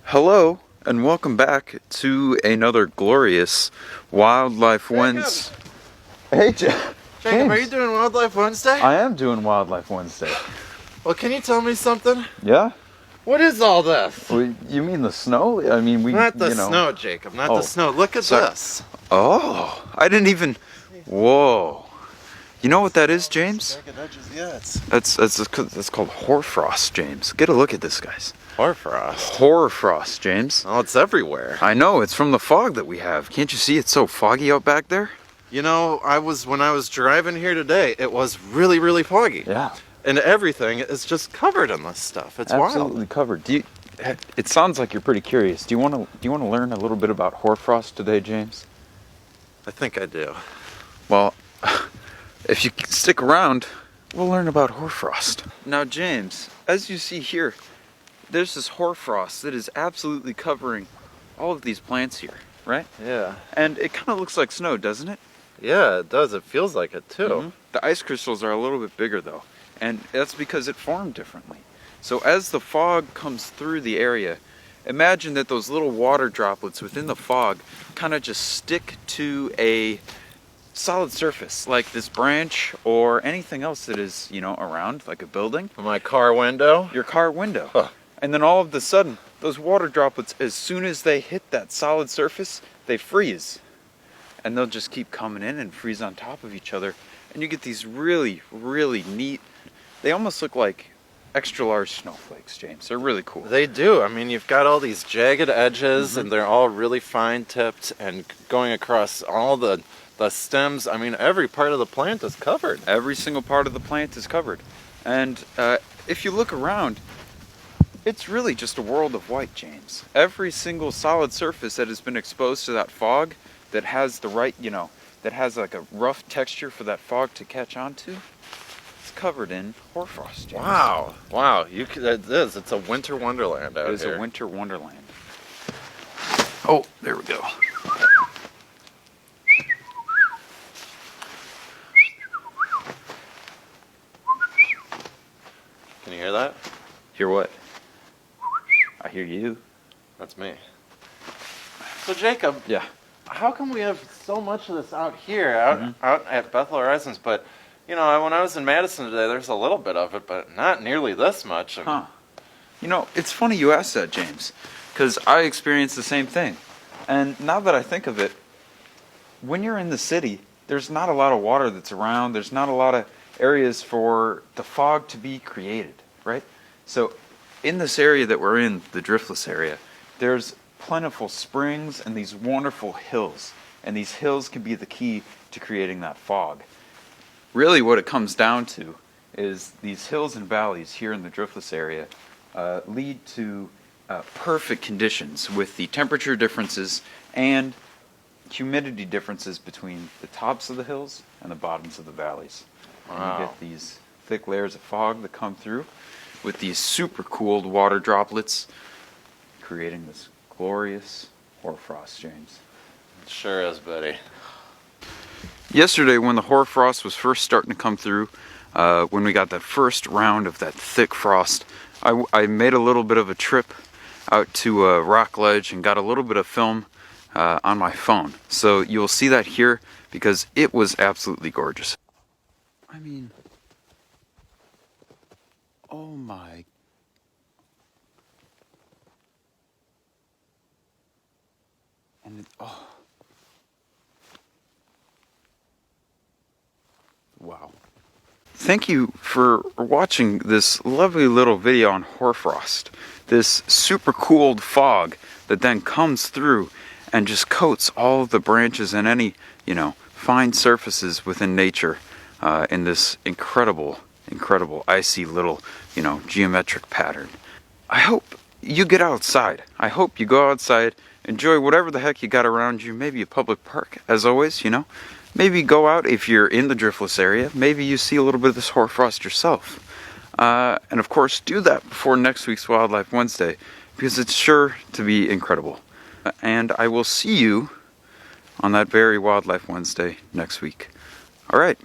Hello and welcome back to another glorious Wildlife Wednesday. Hey, Jacob, James. are you doing Wildlife Wednesday? I am doing Wildlife Wednesday. Well, can you tell me something? Yeah? What is all this? Well, you mean the snow? I mean, Not the snow, Jacob. Not the snow. Look at this. Oh, I didn't even. Whoa. You know what that is, James? Yeah, it's That's called hoarfrost, James. Get a look at this, guys. hoarfrost. Hoarfrost, James. Oh, it's everywhere. I know, it's from the fog that we have. Can't you see it's so foggy out back there? You know, when I was driving here today, it was really, really foggy. Yeah. And everything is just covered in this stuff. It's Absolutely wild. covered. It sounds like you're pretty curious. Do you want to learn a little bit about hoarfrost today, James? I think I do. Well, if you stick around, we'll learn about hoarfrost. Now, James, as you see here, there's this hoarfrost that is absolutely covering all of these plants here, right? Yeah. And it kind of looks like snow, doesn't it? Yeah, it does. It feels like it too. Mm-hmm. The ice crystals are a little bit bigger though, and that's because it formed differently. So as the fog comes through the area, imagine that those little water droplets within the fog kind of just stick to a solid surface, like this branch or anything else that is, around, like a building. My car window. Your car window. Huh. And then all of a sudden, those water droplets, as soon as they hit that solid surface, they freeze. And they'll just keep coming in and freeze on top of each other. And you get these really, really neat, they almost look like extra large snowflakes, James. They're really cool. They do. I mean, you've got all these jagged edges, and they're all really fine tipped and going across all the stems. I mean, every part of the plant is covered. Every single part of the plant is covered. And if you look around, it's really just a world of white, James. Every single solid surface that has been exposed to that fog, that has the right, that has like a rough texture for that fog to catch onto, it's covered in hoarfrost, James. Wow. It is. It's a winter wonderland out here. It is a winter wonderland. Oh, there we go. Can you hear that? Hear what? I hear you. That's me. So Jacob, Yeah. how come we have so much of this out here, out at Bethel Horizons, but when I was in Madison today, there's a little bit of it, but not nearly this much. Huh. It's funny you asked that, James, because I experienced the same thing. And now that I think of it, when you're in the city, there's not a lot of water that's around. There's not a lot of areas for the fog to be created, right? So in this area that we're in, the driftless area, there's plentiful springs and these wonderful hills. And these hills can be the key to creating that fog. Really what it comes down to is these hills and valleys here in the driftless area lead to perfect conditions with the temperature differences and humidity differences between the tops of the hills and the bottoms of the valleys. Wow. And you get these thick layers of fog that come through with these super cooled water droplets, creating this glorious hoarfrost, James. It sure is, buddy. Yesterday, when the hoarfrost was first starting to come through, when we got that first round of that thick frost, I made a little bit of a trip out to a rock ledge and got a little bit of film on my phone. So you'll see that here because it was absolutely gorgeous. I mean, oh my. And oh. Wow. Thank you for watching this lovely little video on hoarfrost. This super cooled fog that then comes through and just coats all of the branches and any, fine surfaces within nature in this incredible icy little, geometric pattern. I hope you get outside. I hope you go outside, enjoy whatever the heck you got around you, maybe a public park, as always, Maybe go out if you're in the driftless area. Maybe you see a little bit of this hoarfrost yourself. And of course, do that before next week's Wildlife Wednesday, because it's sure to be incredible. And I will see you on that very Wildlife Wednesday next week. All right.